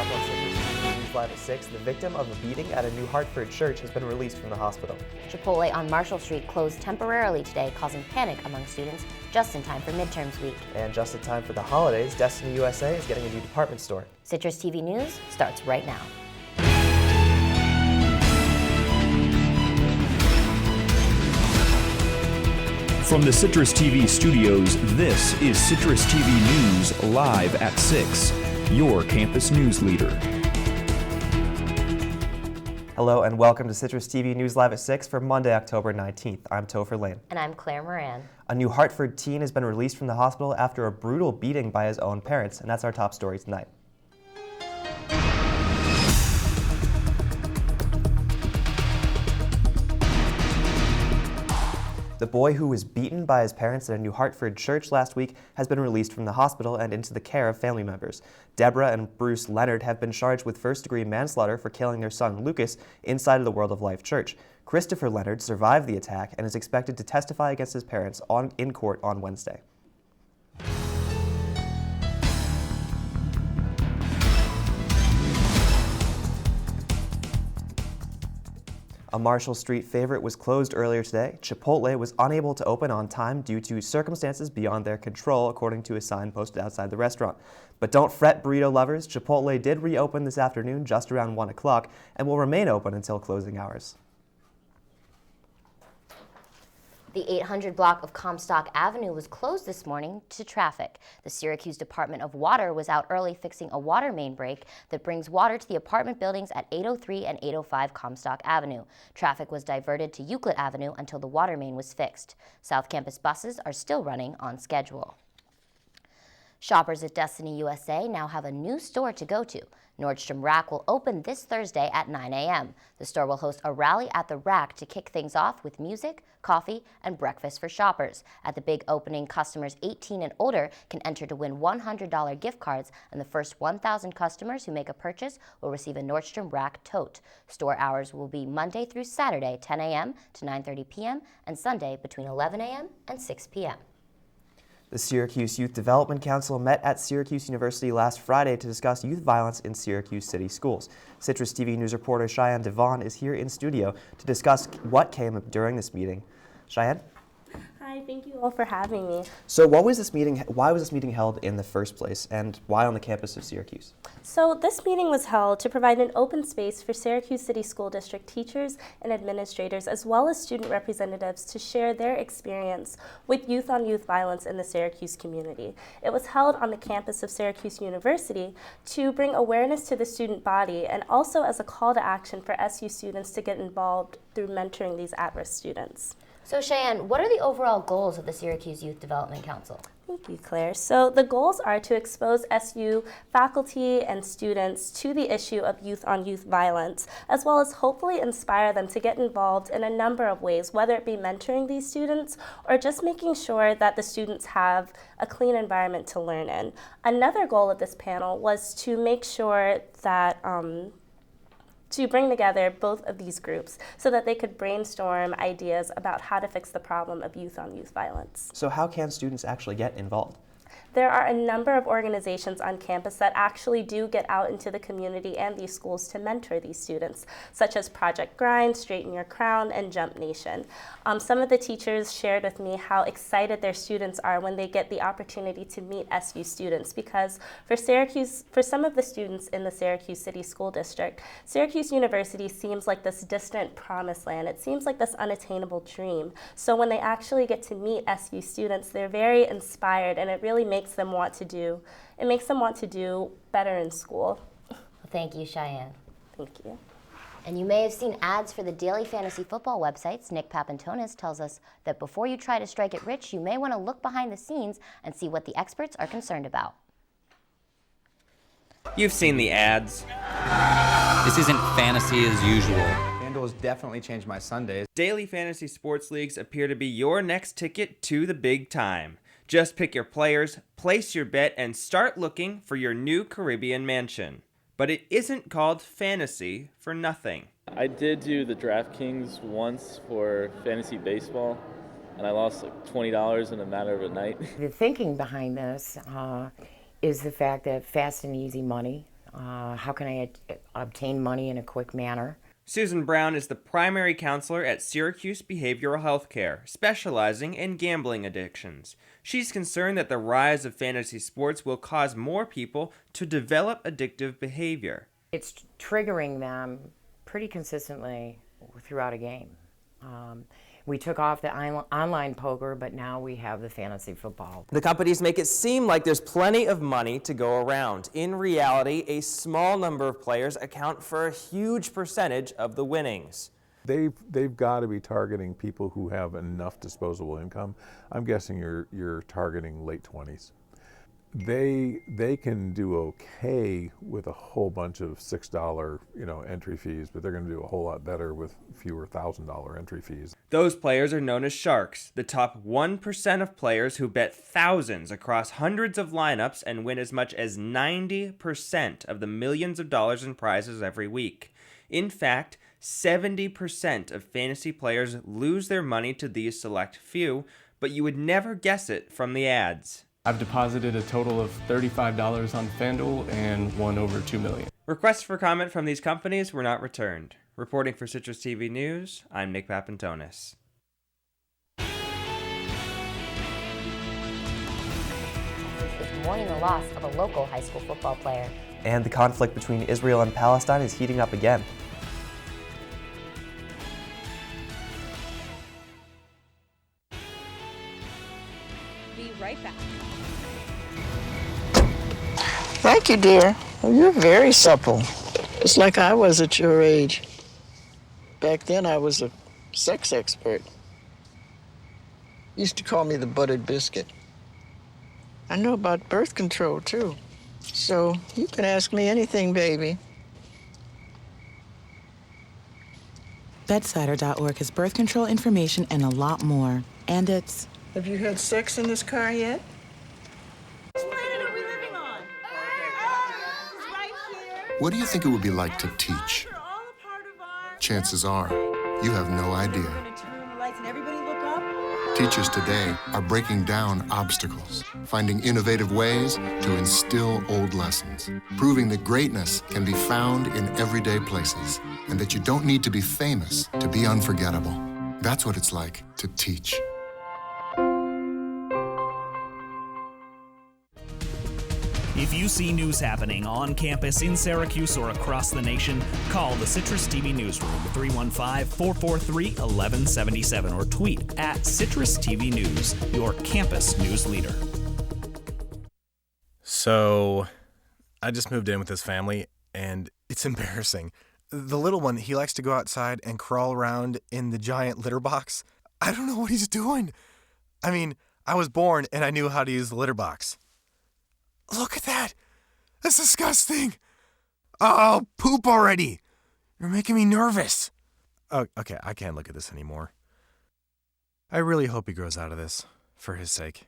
up on CitrusTV News Live at 6, the victim of a beating at a New Hartford church has been released from the hospital. Chipotle on Marshall Street closed temporarily today, causing panic among students just in time for midterms week. And just in time for the holidays, Destiny USA is getting a new department store. CitrusTV News starts right now. From the CitrusTV studios, this is CitrusTV News Live at 6, your campus news leader. Hello and welcome to CitrusTV News Live at 6 for Monday, October 19th. I'm Topher Lane. And I'm Claire Moran. A New Hartford teen has been released from the hospital after a brutal beating by his own parents, and that's our top story tonight. The boy who was beaten by his parents at a New Hartford church last week has been released from the hospital and into the care of family members. Deborah and Bruce Leonard have been charged with first-degree manslaughter for killing their son Lucas inside of the World of Life Church. Christopher Leonard survived the attack and is expected to testify against his parents in court on Wednesday. A Marshall Street favorite was closed earlier today. Chipotle was unable to open on time due to circumstances beyond their control, according to a sign posted outside the restaurant. But don't fret, burrito lovers. Chipotle did reopen this afternoon just around 1 o'clock and will remain open until closing hours. The 800 block of Comstock Avenue was closed this morning to traffic. The Syracuse Department of Water was out early fixing a water main break that brings water to the apartment buildings at 803 and 805 Comstock Avenue. Traffic was diverted to Euclid Avenue until the water main was fixed. South Campus buses are still running on schedule. Shoppers at Destiny USA now have a new store to go to. Nordstrom Rack will open this Thursday at 9 a.m. The store will host a rally at the Rack to kick things off with music, coffee, and breakfast for shoppers. At the big opening, customers 18 and older can enter to win $100 gift cards, and the first 1,000 customers who make a purchase will receive a Nordstrom Rack tote. Store hours will be Monday through Saturday, 10 a.m. to 9:30 p.m., and Sunday between 11 a.m. and 6 p.m. The Syracuse Youth Development Council met at Syracuse University last Friday to discuss youth violence in Syracuse City schools. CitrusTV News reporter Cheyenne Devon is here in studio to discuss what came up during this meeting. Cheyenne? Hi, thank you all for having me. So why was this meeting held in the first place, and why on the campus of Syracuse? So this meeting was held to provide an open space for Syracuse City School District teachers and administrators, as well as student representatives, to share their experience with youth-on-youth violence in the Syracuse community. It was held on the campus of Syracuse University to bring awareness to the student body and also as a call to action for SU students to get involved through mentoring these at-risk students. So Cheyenne, what are the overall goals of the Syracuse Youth Development Council? Thank you, Claire. So the goals are to expose SU faculty and students to the issue of youth-on-youth violence, as well as hopefully inspire them to get involved in a number of ways, whether it be mentoring these students or just making sure that the students have a clean environment to learn in. Another goal of this panel was to make sure that to bring together both of these groups so that they could brainstorm ideas about how to fix the problem of youth-on-youth violence. So how can students actually get involved? There are a number of organizations on campus that actually do get out into the community and these schools to mentor these students, such as Project Grind, Straighten Your Crown, and Jump Nation. Some of the teachers shared with me how excited their students are when they get the opportunity to meet SU students, because for some of the students in the Syracuse City School District, Syracuse University seems like this distant promised land. It seems like this unattainable dream. So when they actually get to meet SU students, they're very inspired, and it really makes them want to do better in school. Well, thank you, Cheyenne. Thank you. And you may have seen ads for the daily fantasy football websites. Nick Papantonis tells us that before you try to strike it rich, you may want to look behind the scenes and see what the experts are concerned about. You've seen the ads. This isn't fantasy as usual. FanDuel has definitely changed my Sundays. Daily fantasy sports leagues appear to be your next ticket to the big time. Just pick your players, place your bet, and start looking for your new Caribbean mansion. But it isn't called fantasy for nothing. I did do the DraftKings once for fantasy baseball, and I lost like $20 in a matter of a night. The thinking behind this is the fact that fast and easy money How can I obtain money in a quick manner? Susan Brown is the primary counselor at Syracuse Behavioral Health Care, specializing in gambling addictions. She's concerned that the rise of fantasy sports will cause more people to develop addictive behavior. It's triggering them pretty consistently throughout a game. We took off the online poker, but now we have the fantasy football. The companies make it seem like there's plenty of money to go around. In reality, a small number of players account for a huge percentage of the winnings. They've got to be targeting people who have enough disposable income. I'm guessing you're targeting late 20s. They can do okay with a whole bunch of $6 entry fees, but they're going to do a whole lot better with fewer $1,000 entry fees. Those players are known as sharks, the top 1% of players who bet thousands across hundreds of lineups and win as much as 90% of the millions of dollars in prizes every week. In fact, 70% of fantasy players lose their money to these select few, but you would never guess it from the ads. I've deposited a total of $35 on FanDuel and won over $2 million. Requests for comment from these companies were not returned. Reporting for Citrus TV News, I'm Nick Papantonis. Is mourning the loss of a local high school football player. And the conflict between Israel and Palestine is heating up again. Be right back. Thank you, dear. Well, you're very supple. It's like I was at your age. Back then, I was a sex expert. Used to call me the buttered biscuit. I know about birth control, too. So you can ask me anything, baby. Bedsider.org has birth control information and a lot more. And it's... Have you had sex in this car yet? What do you think it would be like to teach? Chances are, you have no idea. Teachers today are breaking down obstacles, finding innovative ways to instill old lessons, proving that greatness can be found in everyday places, and that you don't need to be famous to be unforgettable. That's what it's like to teach. If you see news happening on campus in Syracuse or across the nation, call the Citrus TV Newsroom 315-443-1177 or tweet at Citrus TV News, your campus news leader. So, I just moved in with his family, and it's embarrassing. The little one, he likes to go outside and crawl around in the giant litter box. I don't know what he's doing. I mean, I was born and I knew how to use the litter box. Look at that! That's disgusting! Oh, poop already! You're making me nervous. Oh, okay, I can't look at this anymore. I really hope he grows out of this, for his sake.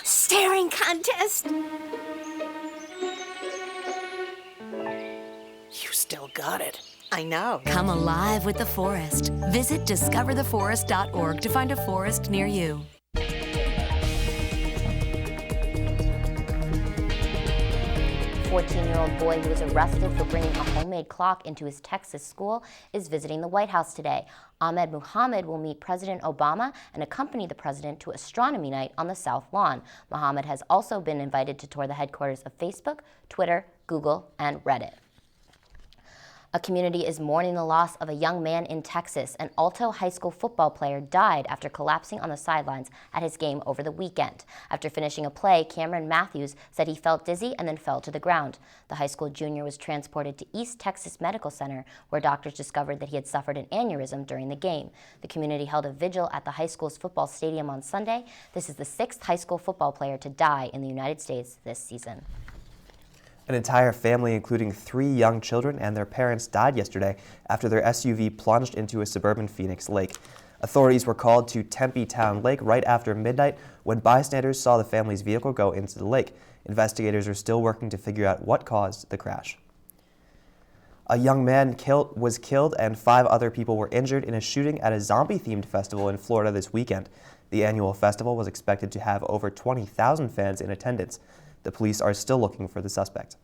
Staring contest! You still got it. I know. Come alive with the forest. Visit discovertheforest.org to find a forest near you. 14-year-old boy who was arrested for bringing a homemade clock into his Texas school is visiting the White House today. Ahmed Muhammad will meet President Obama and accompany the president to astronomy night on the South Lawn. Muhammad has also been invited to tour the headquarters of Facebook, Twitter, Google, and Reddit. A community is mourning the loss of a young man in Texas. An Alto High School football player died after collapsing on the sidelines at his game over the weekend. After finishing a play, Cameron Matthews said he felt dizzy and then fell to the ground. The high school junior was transported to East Texas Medical Center, where doctors discovered that he had suffered an aneurysm during the game. The community held a vigil at the high school's football stadium on Sunday. This is the 6th high school football player to die in the United States this season. An entire family, including 3 young children and their parents, died yesterday after their SUV plunged into a suburban Phoenix lake. Authorities were called to Tempe Town Lake right after midnight when bystanders saw the family's vehicle go into the lake. Investigators are still working to figure out what caused the crash. A young man was killed and 5 other people were injured in a shooting at a zombie-themed festival in Florida this weekend. The annual festival was expected to have over 20,000 fans in attendance. The police are still looking for the suspect.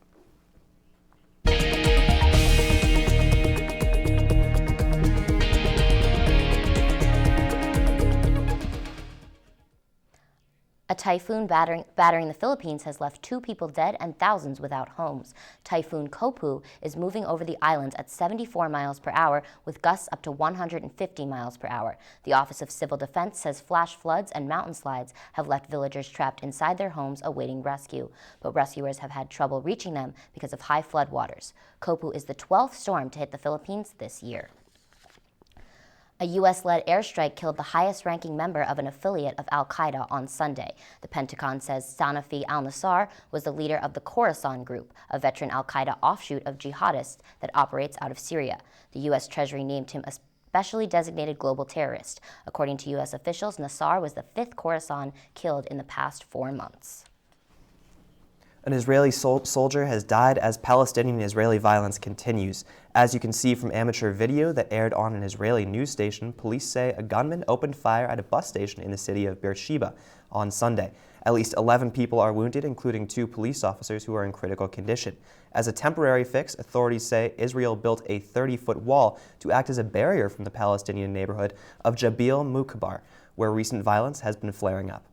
A typhoon battering the Philippines has left 2 people dead and thousands without homes. Typhoon Kopu is moving over the islands at 74 miles per hour with gusts up to 150 miles per hour. The Office of Civil Defense says flash floods and mountain slides have left villagers trapped inside their homes awaiting rescue, but rescuers have had trouble reaching them because of high floodwaters. Kopu is the 12th storm to hit the Philippines this year. A U.S.-led airstrike killed the highest-ranking member of an affiliate of al-Qaeda on Sunday. The Pentagon says Sanafi al-Nusra was the leader of the Khorasan Group, a veteran al-Qaeda offshoot of jihadists that operates out of Syria. The U.S. Treasury named him a specially designated global terrorist. According to U.S. officials, Nusra was the 5th Khorasan killed in the past 4 months. An Israeli soldier has died as Palestinian-Israeli violence continues. As you can see from amateur video that aired on an Israeli news station, police say a gunman opened fire at a bus station in the city of Beersheba on Sunday. At least 11 people are wounded, including 2 police officers who are in critical condition. As a temporary fix, authorities say Israel built a 30-foot wall to act as a barrier from the Palestinian neighborhood of Jabal Mukbar, where recent violence has been flaring up.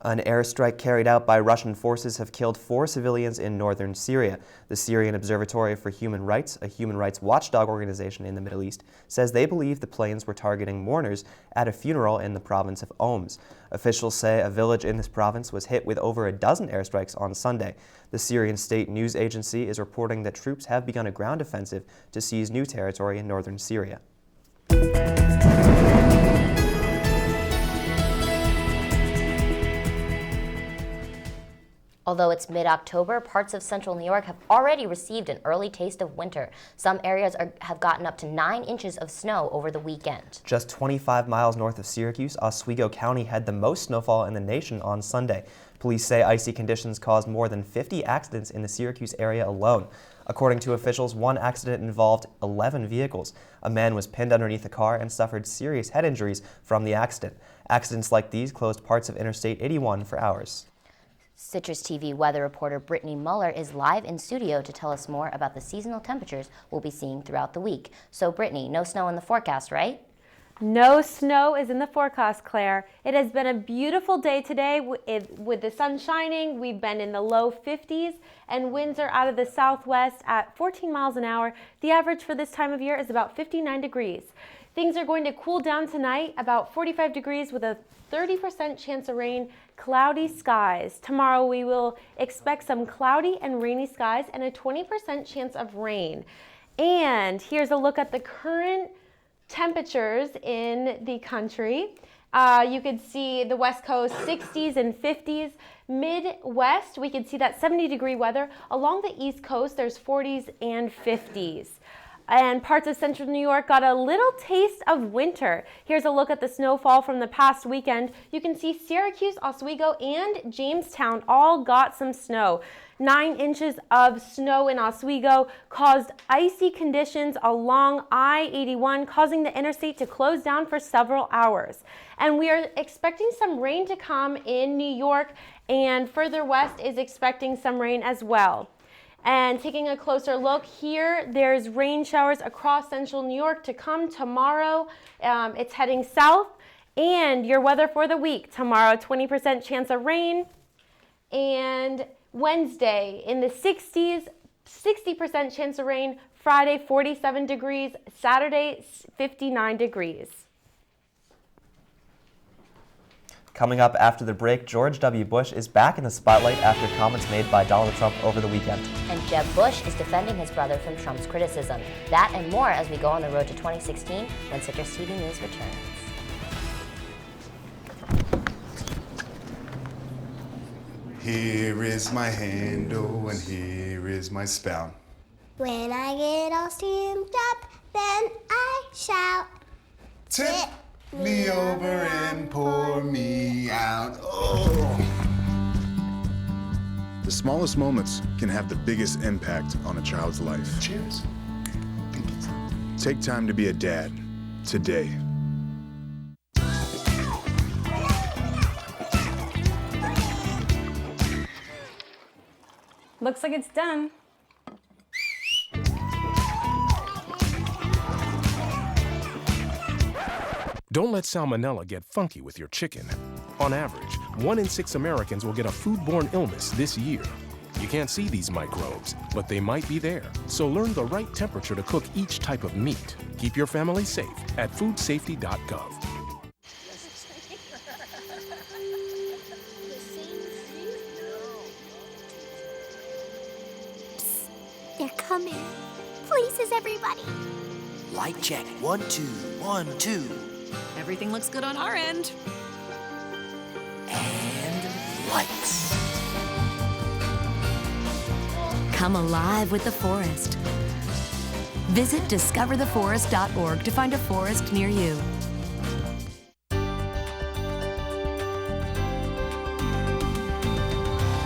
An airstrike carried out by Russian forces have killed 4 civilians in northern Syria. The Syrian Observatory for Human Rights, a human rights watchdog organization in the Middle East, says they believe the planes were targeting mourners at a funeral in the province of Homs. Officials say a village in this province was hit with over a dozen airstrikes on Sunday. The Syrian state news agency is reporting that troops have begun a ground offensive to seize new territory in northern Syria. Although it's mid-October, parts of central New York have already received an early taste of winter. Some areas have gotten up to 9 inches of snow over the weekend. Just 25 miles north of Syracuse, Oswego County had the most snowfall in the nation on Sunday. Police say icy conditions caused more than 50 accidents in the Syracuse area alone. According to officials, one accident involved 11 vehicles. A man was pinned underneath a car and suffered serious head injuries from the accident. Accidents like these closed parts of Interstate 81 for hours. CitrusTV weather reporter Brittany Muller is live in studio to tell us more about the seasonal temperatures we'll be seeing throughout the week. So Brittany, no snow in the forecast, right? No snow is in the forecast, Claire. It has been a beautiful day today with the sun shining. We've been in the low 50s and winds are out of the southwest at 14 miles an hour. The average for this time of year is about 59 degrees. Things are going to cool down tonight, about 45 degrees with a 30% chance of rain, cloudy skies. Tomorrow we will expect some cloudy and rainy skies and a 20% chance of rain. And here's a look at the current temperatures in the country. You could see the West Coast 60s and 50s. Midwest, we can see that 70-degree weather. Along the East Coast, there's 40s and 50s. And parts of central New York got a little taste of winter. Here's a look at the snowfall from the past weekend. You can see Syracuse, Oswego, and Jamestown all got some snow. 9 inches of snow in Oswego caused icy conditions along I-81, causing the interstate to close down for several hours. And we are expecting some rain to come in New York, and further west is expecting some rain as well. And taking a closer look here, there's rain showers across central New York to come tomorrow. It's heading south. And your weather for the week, tomorrow 20% chance of rain. And Wednesday in the 60s, 60% chance of rain. Friday 47 degrees, Saturday 59 degrees. Coming up after the break, George W. Bush is back in the spotlight after comments made by Donald Trump over the weekend. And Jeb Bush is defending his brother from Trump's criticism. That and more as we go on the road to 2016 when Citrus TV News returns. Here is my handle and here is my spout. When I get all steamed up, then I shout. Tip me over and pour me out. Oh. The smallest moments can have the biggest impact on a child's life. Cheers. Take time to be a dad today. Looks like it's done. Don't let salmonella get funky with your chicken. On average, 1 in 6 Americans will get a foodborne illness this year. You can't see these microbes, but they might be there. So learn the right temperature to cook each type of meat. Keep your family safe at foodsafety.gov. They're coming. Places, everybody. Light check. 1, 2, 1, 2. Everything looks good on our end. And lights. Come alive with the forest. Visit discovertheforest.org to find a forest near you.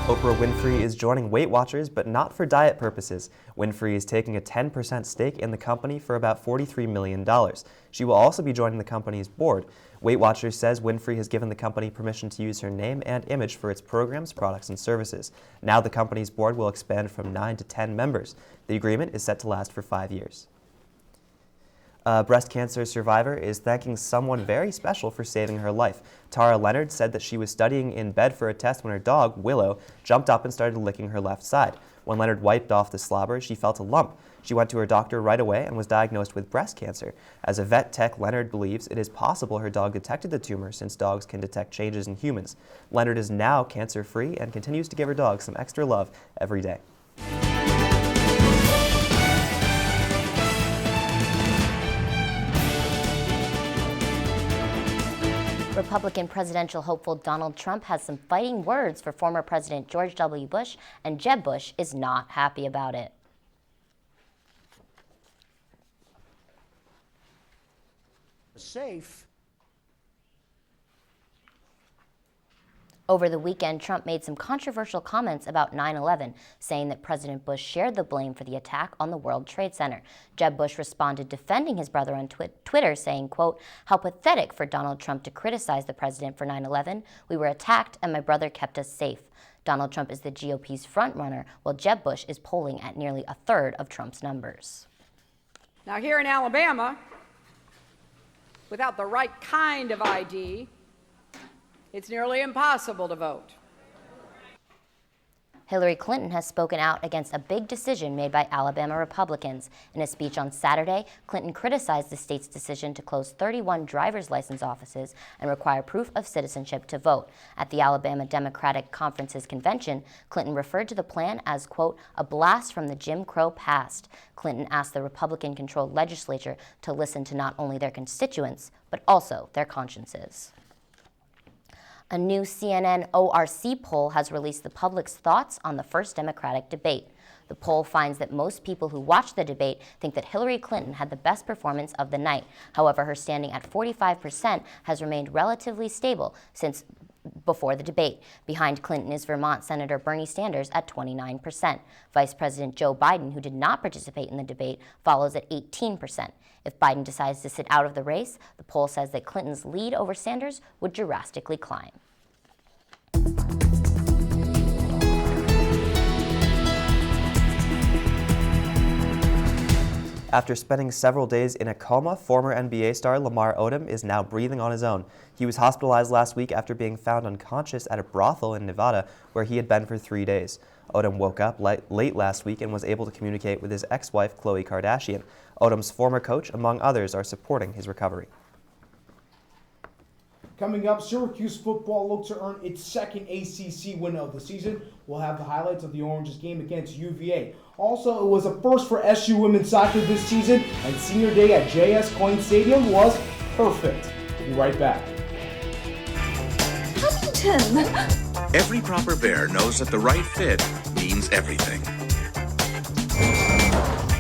Oprah Winfrey is joining Weight Watchers, but not for diet purposes. Winfrey is taking a 10% stake in the company for about $43 million. She will also be joining the company's board. Weight Watchers says Winfrey has given the company permission to use her name and image for its programs, products, and services. Now the company's board will expand from 9 to 10 members. The agreement is set to last for 5 years. A breast cancer survivor is thanking someone very special for saving her life. Tara Leonard said that she was studying in bed for a test when her dog, Willow, jumped up and started licking her left side. When Leonard wiped off the slobber, she felt a lump. She went to her doctor right away and was diagnosed with breast cancer. As a vet tech, Leonard believes it is possible her dog detected the tumor since dogs can detect changes in humans. Leonard is now cancer-free and continues to give her dog some extra love every day. Republican presidential hopeful Donald Trump has some fighting words for former President George W. Bush, and Jeb Bush is not happy about it. Safe. Over the weekend, Trump made some controversial comments about 9/11, saying that President Bush shared the blame for the attack on the World Trade Center. Jeb Bush responded defending his brother on Twitter, saying, quote, "How pathetic for Donald Trump to criticize the president for 9/11. We were attacked and my brother kept us safe." Donald Trump is the GOP's frontrunner, while Jeb Bush is polling at nearly a third of Trump's numbers. Now here in Alabama, without the right kind of ID, it's nearly impossible to vote. Hillary Clinton has spoken out against a big decision made by Alabama Republicans. In a speech on Saturday, Clinton criticized the state's decision to close 31 driver's license offices and require proof of citizenship to vote. At the Alabama Democratic Conference's convention, Clinton referred to the plan as, quote, "a blast from the Jim Crow past." Clinton asked the Republican-controlled legislature to listen to not only their constituents, but also their consciences. A new CNN ORC poll has released the public's thoughts on the first Democratic debate. The poll finds that most people who watched the debate think that Hillary Clinton had the best performance of the night. However, her standing at 45% has remained relatively stable since before the debate. Behind Clinton is Vermont Senator Bernie Sanders at 29%. Vice President Joe Biden, who did not participate in the debate, follows at 18%. If Biden decides to sit out of the race, the poll says that Clinton's lead over Sanders would drastically climb. After spending several days in a coma, former NBA star Lamar Odom is now breathing on his own. He was hospitalized last week after being found unconscious at a brothel in Nevada, where he had been for 3 days. Odom woke up late last week and was able to communicate with his ex-wife, Khloe Kardashian. Odom's former coach, among others, are supporting his recovery. Coming up, Syracuse football looks to earn its second ACC win of the season. We'll have the highlights of the Orange's game against UVA. Also, it was a first for SU women's soccer this season, and senior day at JS Coyne Stadium was perfect. We'll be right back. Huntington! Every proper bear knows that the right fit means everything.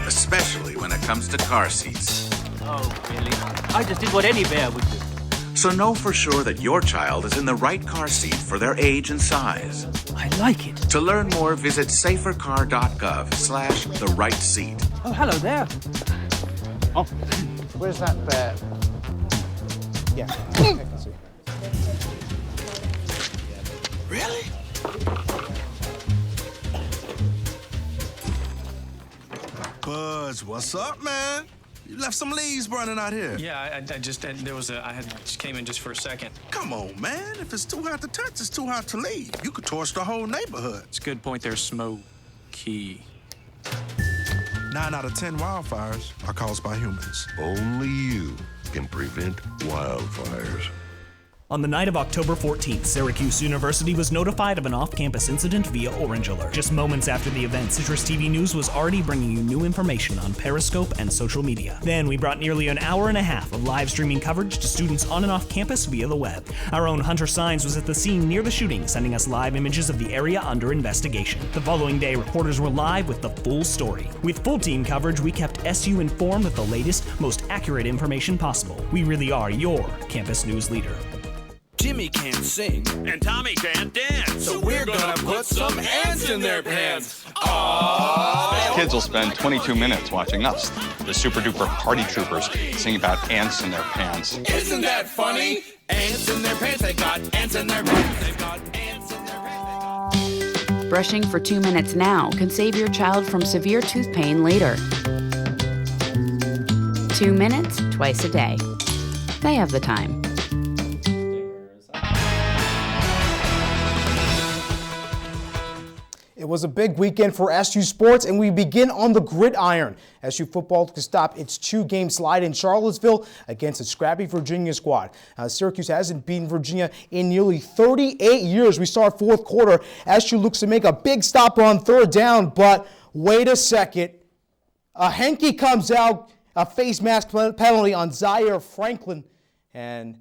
Especially when it comes to car seats. Oh, really? I just did what any bear would do. So know for sure that your child is in the right car seat for their age and size. I like it. To learn more, visit safercar.gov/the right seat. Oh, hello there. Oh, where's that bear? Yeah, I can see. Really? Fudge, what's up, man? You left some leaves burning out here. Yeah, I just came in just for a second. Come on, man. If it's too hot to touch, it's too hot to leave. You could torch the whole neighborhood. It's a good point there, Smokey. 9 out of 10 wildfires are caused by humans. Only you can prevent wildfires. On the night of October 14th, Syracuse University was notified of an off-campus incident via Orange Alert. Just moments after the event, Citrus TV News was already bringing you new information on Periscope and social media. Then we brought nearly an hour and a half of live streaming coverage to students on and off campus via the web. Our own Hunter Sines was at the scene near the shooting, sending us live images of the area under investigation. The following day, reporters were live with the full story. With full team coverage, we kept SU informed with the latest, most accurate information possible. We really are your campus news leader. Jimmy can't sing, and Tommy can't dance. So we're gonna put some ants in their pants. Aww. Kids will spend 22 minutes watching us, the super duper party troopers, sing about ants in their pants. Isn't that funny? Ants in their pants, they got ants in their pants, they've got ants in their pants. Brushing for 2 minutes now can save your child from severe tooth pain later. 2 minutes, twice a day. They have the time. It was a big weekend for SU sports, and we begin on the gridiron. SU football to stop its 2-game slide in Charlottesville against a scrappy Virginia squad. Syracuse hasn't beaten Virginia in nearly 38 years. We start fourth quarter. SU looks to make a big stop on third down, but wait a second. A hanky comes out, a face mask penalty on Zaire Franklin, and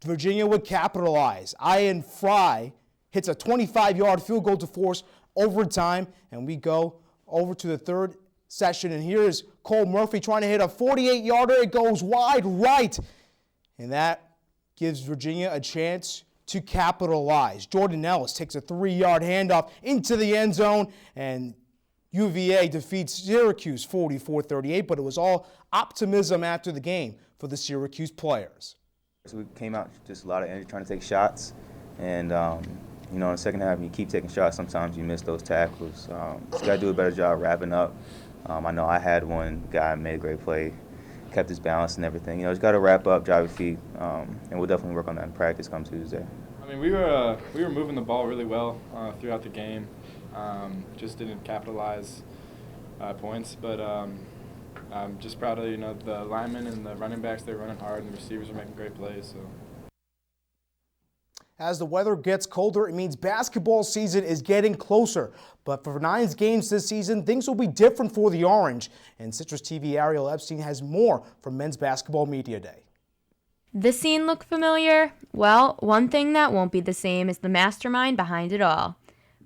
Virginia would capitalize. Ian Fry hits a 25-yard field goal to force overtime, and we go over to the third session, and here is Cole Murphy trying to hit a 48-yarder. It goes wide right, and that gives Virginia a chance to capitalize. Jordan Ellis takes a 3-yard handoff into the end zone, and UVA defeats Syracuse 44-38, but it was all optimism after the game for the Syracuse players. So we came out just a lot of energy trying to take shots, and you know, in the second half, when you keep taking shots, sometimes you miss those tackles. Just got to do a better job wrapping up. I know I had one guy made a great play, kept his balance and everything. You know, just got to wrap up, drive your feet, and we'll definitely work on that in practice come Tuesday. I mean, we were moving the ball really well throughout the game. Just didn't capitalize points, but I'm just proud of the linemen and the running backs. They're running hard, and the receivers are making great plays. So. As the weather gets colder, it means basketball season is getting closer. But for 9 games this season, things will be different for the Orange. And Citrus TV Ariel Epstein has more from Men's Basketball Media Day. This scene look familiar? Well, one thing that won't be the same is the mastermind behind it all.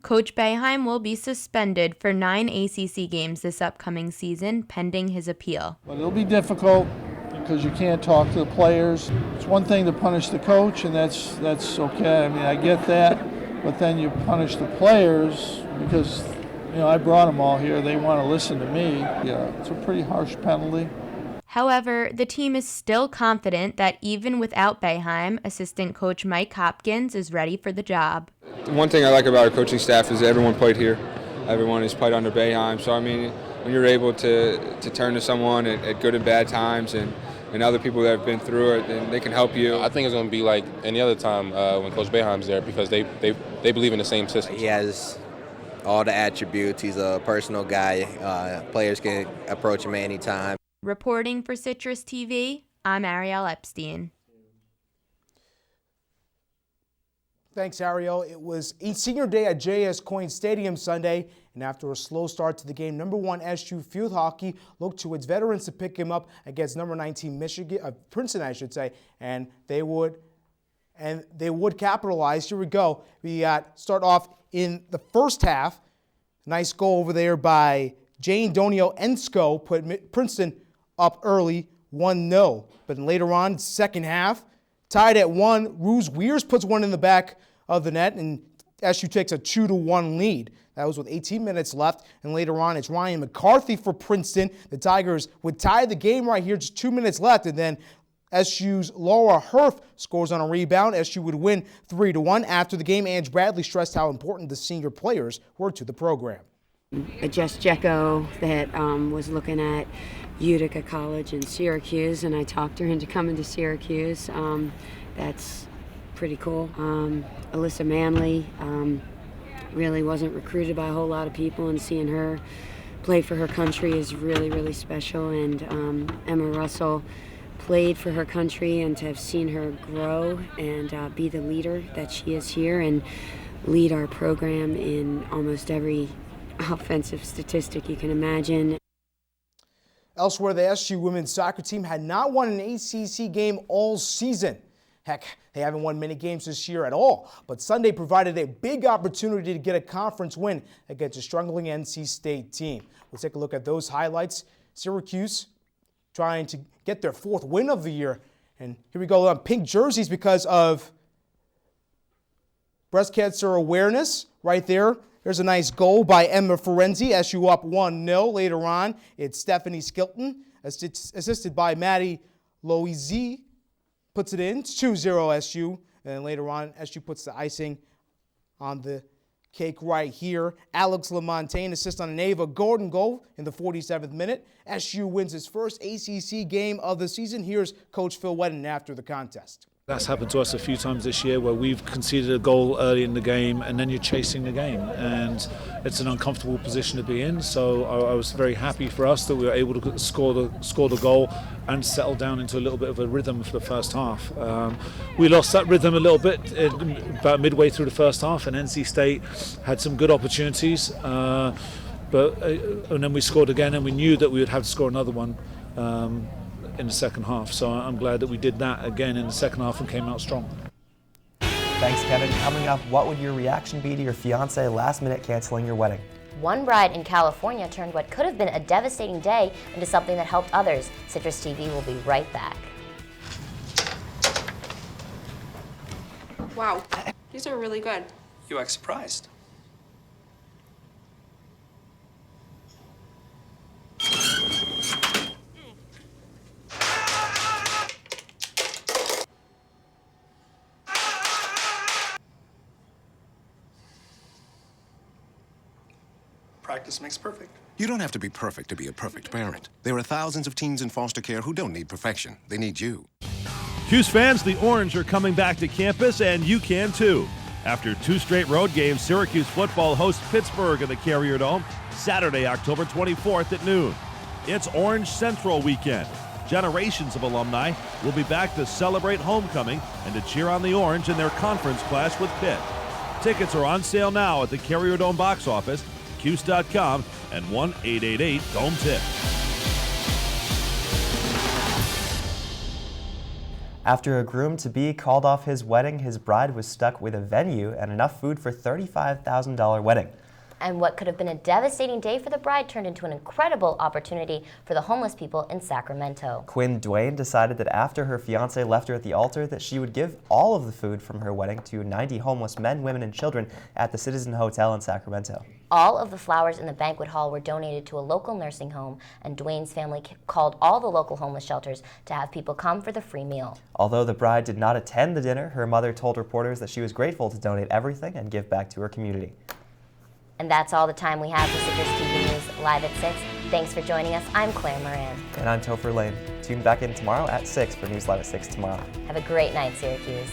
Coach Boeheim will be suspended for 9 ACC games this upcoming season, pending his appeal. But it'll be difficult because you can't talk to the players. It's one thing to punish the coach, and that's okay. I mean, I get that, but then you punish the players because, I brought them all here. They want to listen to me. Yeah, it's a pretty harsh penalty. However, the team is still confident that even without Boeheim, assistant coach Mike Hopkins is ready for the job. One thing I like about our coaching staff is everyone played here. Everyone has played under Boeheim. So, I mean, when you're able to turn to someone at good and bad times and other people that have been through it, and they can help you. I think it's going to be like any other time when Coach Boeheim's there because they believe in the same system. He has all the attributes. He's a personal guy. Players can approach him anytime. Reporting for Citrus TV, I'm Ariel Epstein. Thanks, Ariel. It was senior day at JS Coyne Stadium Sunday, and after a slow start to the game, number 1 SU field hockey looked to its veterans to pick him up against number 19 Princeton, I should say, and they would capitalize. Here we go. We start off in the first half. Nice goal over there by Jane Donio Ensko put Princeton up early, 1-0. But then later on, second half, tied at 1. Ruse Weirs puts one in the back of the net, and SU takes a 2-1 lead. That was with 18 minutes left, and later on, it's Ryan McCarthy for Princeton. The Tigers would tie the game right here, just 2 minutes left, and then SU's Laura Herf scores on a rebound. SU would win 3-1. After the game, Ange Bradley stressed how important the senior players were to the program. A Jess Jecko that was looking at Utica College in Syracuse, and I talked her into coming to Syracuse. That's pretty cool. Alyssa Manley really wasn't recruited by a whole lot of people, and seeing her play for her country is really, really special. And Emma Russell played for her country, and to have seen her grow and be the leader that she is here and lead our program in almost every offensive statistic you can imagine. Elsewhere, the SU women's soccer team had not won an ACC game all season. Heck, they haven't won many games this year at all, but Sunday provided a big opportunity to get a conference win against a struggling NC State team. We'll take a look at those highlights. Syracuse trying to get their 4th win of the year. And here we go on pink jerseys because of breast cancer awareness right there. There's a nice goal by Emma Ferenzi. SU up 1-0. Later on, it's Stephanie Skilton, assisted by Maddie Loizy. Puts it in, 2-0 SU, and then later on, SU puts the icing on the cake right here. Alex LaMontagne assists on an Ava Gordon goal in the 47th minute. SU wins its first ACC game of the season. Here's Coach Phil Wedden after the contest. That's happened to us a few times this year where we've conceded a goal early in the game and then you're chasing the game, and it's an uncomfortable position to be in. So I was very happy for us that we were able to score the goal and settle down into a little bit of a rhythm for the first half. We lost that rhythm a little bit about midway through the first half, and NC State had some good opportunities, and then we scored again, and we knew that we would have to score another one in the second half. So I'm glad that we did that again in the second half and came out strong. Thanks, Kevin. Coming up, what would your reaction be to your fiance last minute canceling your wedding? One bride in California turned what could have been a devastating day into something that helped others. Citrus TV will be right back. Wow, these are really good. You act surprised. Practice makes perfect. You don't have to be perfect to be a perfect parent. There are thousands of teens in foster care who don't need perfection. They need you. Cuse fans, the Orange are coming back to campus, and you can too. After 2 straight road games, Syracuse football hosts Pittsburgh in the Carrier Dome Saturday, October 24th at noon. It's Orange Central weekend. Generations of alumni will be back to celebrate homecoming and to cheer on the Orange in their conference clash with Pitt. Tickets are on sale now at the Carrier Dome box office, Cuse.com, and 1-888-DOME-TIP. After a groom-to-be called off his wedding, his bride was stuck with a venue and enough food for $35,000 wedding. And what could have been a devastating day for the bride turned into an incredible opportunity for the homeless people in Sacramento. Quinn Duane decided that after her fiancé left her at the altar that she would give all of the food from her wedding to 90 homeless men, women, and children at the Citizen Hotel in Sacramento. All of the flowers in the banquet hall were donated to a local nursing home, and Duane's family called all the local homeless shelters to have people come for the free meal. Although the bride did not attend the dinner, her mother told reporters that she was grateful to donate everything and give back to her community. And that's all the time we have for Citrus TV News Live at 6. Thanks for joining us. I'm Claire Moran. And I'm Topher Lane. Tune back in tomorrow at 6 for News Live at 6 tomorrow. Have a great night, Syracuse.